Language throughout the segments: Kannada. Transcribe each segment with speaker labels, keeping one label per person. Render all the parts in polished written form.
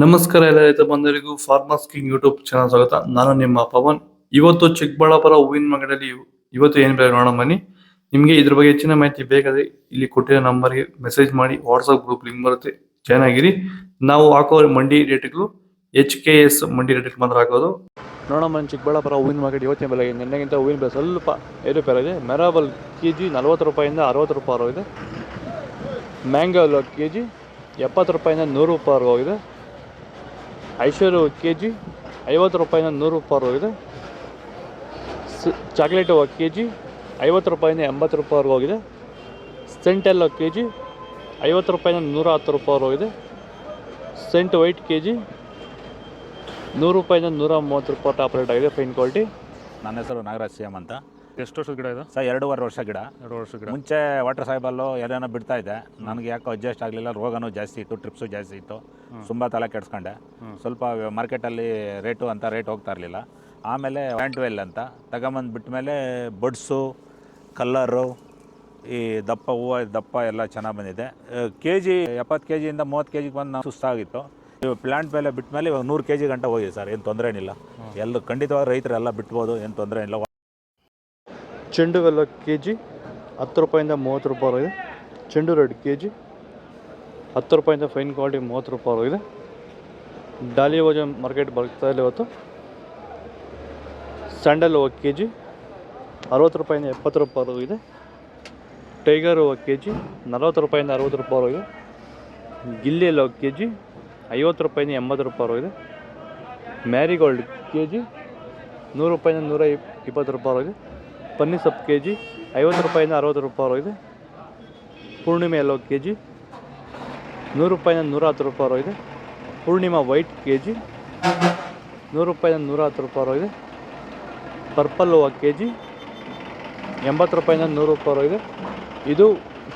Speaker 1: ನಮಸ್ಕಾರ ಎಲ್ಲ ರೈತ ಬಂಧುಗಳಿಗೂ ಫಾರ್ಮರ್ಸ್ ಕಿಂಗ್ ಯೂಟ್ಯೂಬ್ ಚಾನಲ್ ಸ್ವಾಗತ. ನಾನು ನಿಮ್ಮ ಪವನ್. ಇವತ್ತು ಚಿಕ್ಕಬಳ್ಳಾಪುರ ಹೂವಿನ ಮಾರ್ಕೆಟಲ್ಲಿ ಇವತ್ತು ಏನು ಬೆಲೆ ನೋಡೋಣ ಬನ್ನಿ. ನಿಮಗೆ ಇದ್ರ ಬಗ್ಗೆ ಹೆಚ್ಚಿನ ಮಾಹಿತಿ ಬೇಕಾದ್ರೆ ಇಲ್ಲಿ ಕೊಟ್ಟಿರೋ ನಂಬರ್ಗೆ ಮೆಸೇಜ್ ಮಾಡಿ, ವಾಟ್ಸ್ಆಪ್ ಗ್ರೂಪ್ ಲಿಂಕ್ ಬರುತ್ತೆ, ಜಾಯ್ನ್ ಆಗಿರಿ. ನಾವು ಹಾಕೋ ಮಂಡಿ ರೇಟ್ಗಳು HKS ಮಂಡಿ ರೇಟ್ ಮಾತ್ರ ಹಾಕೋದು. ನೋಡೋಣ ಬನ್ನಿ, ಚಿಕ್ಕಬಳ್ಳಾಪುರ ಹೂವಿನ ಮಾರ್ಕೆಟ್ ಇವತ್ತಿನ ಬೆಲೆ ನಿನ್ನೆಗಿಂತ ಹೂವಿನ ಬೆಲೆ ಸ್ವಲ್ಪ ಏರುಪೇರಾಗಿದೆ. ಮೆರಾಬಲ್ KG 40 ರೂಪಾಯಿಂದ 60 ರೂಪಾಯಿ ಇದೆ. ಮ್ಯಾಂಗೋ KG 70 ರೂಪಾಯಿಂದ 100 ರೂಪಾಯಿ ಹೋಗಿದೆ. ಐಶ್ವರ್ಯ KG 50 ರೂಪಾಯಿಂದ 100 ರೂಪಾಯಿ ಹೋಗಿದೆ. ಚಾಕ್ಲೇಟು KG 50 ರೂಪಾಯಿಂದ 80 ರೂಪಾಯಿ ಹೋಗಿದೆ. ಸೆಂಟೆಲ್ಲ KG 50 ರೂಪಾಯಿಂದ 110 ರೂಪಾಯಿ ಹೋಗಿದೆ. ಸೆಂಟ್ ವೈಟ್ KG 100 ರೂಪಾಯಿಂದ 130 ರೂಪಾಯಿ ಟಾಪ್ ರೇಟ್ ಆಗಿದೆ. Fine quality.
Speaker 2: ನನ್ನ ಹೆಸರು ನಾಗರಾಜ್ CM ಅಂತ.
Speaker 3: ಎಷ್ಟು ವರ್ಷದ ಗಿಡ ಇದು?
Speaker 2: ಸರ್ 2.5 ವರ್ಷ ಗಿಡ.
Speaker 3: 2 ವರ್ಷದ ಗಿಡ.
Speaker 2: ಮುಂಚೆ ವಾಟರ್ ಸಾಯಿಬಲ್ಲು ಎಲ್ಲೇನೋ ಬಿಡ್ತಾ ಇದ್ದೆ. ನನಗೆ ಯಾಕೋ ಅಡ್ಜಸ್ಟ್ ಆಗಲಿಲ್ಲ. ರೋಗನೂ ಜಾಸ್ತಿ ಇತ್ತು, ಟ್ರಿಪ್ಸು ಜಾಸ್ತಿ ಇತ್ತು. ತುಂಬ ತಲೆ ಕೆಡಿಸ್ಕೊಂಡೆ. ಸ್ವಲ್ಪ ಮಾರ್ಕೆಟಲ್ಲಿ ರೇಟ್ ಹೋಗ್ತಾ ಇರಲಿಲ್ಲ. ಆಮೇಲೆ ವ್ಯಾಂಟ್ವೆಲ್ ಅಂತ ತಗೊಂಬಂದು ಬಿಟ್ಟ ಮೇಲೆ ಬಡ್ಸು, ಕಲ್ಲರು, ಈ ದಪ್ಪ ಹೂವು ದಪ್ಪ ಎಲ್ಲ ಚೆನ್ನಾಗಿ ಬಂದಿದೆ. KG 70 KGಯಿಂದ 30 KGಗೆ ಬಂದು ನಾವು ಸುಸ್ತಾಗಿತ್ತು. ಪ್ಲಾಂಟ್ ಮೇಲೆ ಬಿಟ್ಟ ಮೇಲೆ ಇವಾಗ 100 KG ಗಂಟೆ ಹೋಗಿದೆ ಸರ್. ಏನು ತೊಂದರೆ ಏನಿಲ್ಲ. ಎಲ್ಲ ಖಂಡಿತವಾಗಿ ರೈತರೆಲ್ಲ ಬಿಟ್ಬೋದು, ಏನು ತೊಂದರೆ ಇಲ್ಲ.
Speaker 1: ಚೆಂಡುವೆಲ್ಲ KG 10 ರೂಪಾಯಿಂದ 30 ರೂಪಾಯಿ ಇದೆ. ಚೆಂಡು ರೆಡ್ KG 10 ರೂಪಾಯಿಂದ ಫೈನ್ ಕ್ವಾಲಿಟಿ 30 ರೂಪಾಯಿ ಇದೆ. ಡಾಲಿ ಹೂವು ಮಾರ್ಕೆಟ್ ಬರ್ತಾ ಇಲ್ಲ ಇವತ್ತು. ಸ್ಯಾಂಡಲ್ ಹೂವು KG 60 ರೂಪಾಯಿಂದ 70 ರೂಪಾಯಿ ಇದೆ. ಟೈಗರ್ ಹೂವು KG 40 ರೂಪಾಯಿಂದ 60 ರೂಪಾಯಿ ಇದೆ. ಗಿಲ್ಲಿ ಎಲ್ಲ KG 50 ರೂಪಾಯಿಂದ 80 ರೂಪಾಯಿ ಇದೆ. ಮ್ಯಾರಿಗೋಲ್ಡ್ KG 100 ರೂಪಾಯಿಂದ 120 ರೂಪಾಯಿ ಇದೆ. ಪನ್ನೀರ್ ಸೊಪ್ಪು KG 50 ರೂಪಾಯಿಂದ 60 ರೂಪಾಯಿ ಇದೆ. ಪೂರ್ಣಿಮೆ ಎಲ್ಲೋ KG 100 ರೂಪಾಯಿಂದ 110 ರೂಪಾಯಿ ಇದೆ. ಪೂರ್ಣಿಮಾ ವೈಟ್ KG 100 ರೂಪಾಯಿಂದ 110 ರೂಪಾಯಿ ಇದೆ. ಪರ್ಪಲ್ ಹೂವು KG 80 ರೂಪಾಯಿಂದ 100 ರೂಪಾಯಿ ಇದೆ. ಇದು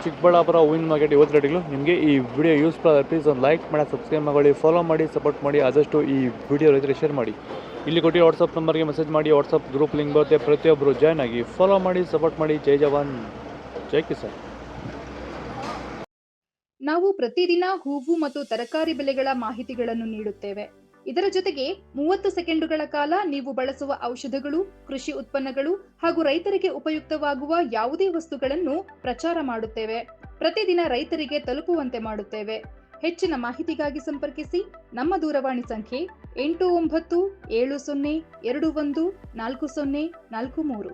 Speaker 1: ಚಿಕ್ಕಬಳ್ಳಾಪುರ ಹೂವಿನ ಮಾರ್ಕೆಟ್ ಇವತ್ತು ರೇಟ್ಗಳು. ನಿಮಗೆ ಈ ವಿಡಿಯೋ ಯೂಸ್ಫುಲ್ ಆದರೆ ಪ್ಲೀಸ್ ಒಂದು ಲೈಕ್ ಮಾಡಿ, ಸಬ್ಸ್ಕ್ರೈಬ್ ಮಾಡಿ, ಫಾಲೋ ಮಾಡಿ, ಸಪೋರ್ಟ್ ಮಾಡಿ. ಆದಷ್ಟು ಈ ವಿಡಿಯೋ ರೈತರಿಗೆ ಶೇರ್ ಮಾಡಿ. ಇಲ್ಲಿ ಕೊಟ್ಟಿರೋ ವಾಟ್ಸಪ್ ನಂಬರ್ಗೆ ಮೆಸೇಜ್ ಮಾಡಿ, ವಾಟ್ಸಪ್ ಗ್ರೂಪ್ ಲಿಂಕ್ ಬರುತ್ತೆ. ಪ್ರತಿಯೊಬ್ಬರು ಜಾಯ್ನ್ ಆಗಿ ಫಾಲೋ ಮಾಡಿ, ಸಪೋರ್ಟ್ ಮಾಡಿ. ಜೈ ಜವಾನ್, ಜೈ ಕಿಸಾನ್.
Speaker 4: ನಾವು ಪ್ರತಿದಿನ ಹೂವು ಮತ್ತು ತರಕಾರಿ ಬೆಲೆಗಳ ಮಾಹಿತಿಗಳನ್ನು ನೀಡುತ್ತೇವೆ. ಇದರ ಜೊತೆಗೆ 30 ಸೆಕೆಂಡುಗಳ ಕಾಲ ನೀವು ಬಳಸುವ ಔಷಧಗಳು, ಕೃಷಿ ಉತ್ಪನ್ನಗಳು ಹಾಗೂ ರೈತರಿಗೆ ಉಪಯುಕ್ತವಾಗುವ ಯಾವುದೇ ವಸ್ತುಗಳನ್ನು ಪ್ರಚಾರ ಮಾಡುತ್ತೇವೆ. ಪ್ರತಿದಿನ ರೈತರಿಗೆ ತಲುಪುವಂತೆ ಮಾಡುತ್ತೇವೆ. ಹೆಚ್ಚಿನ ಮಾಹಿತಿಗಾಗಿ ಸಂಪರ್ಕಿಸಿ. ನಮ್ಮ ದೂರವಾಣಿ ಸಂಖ್ಯೆ 8970214043.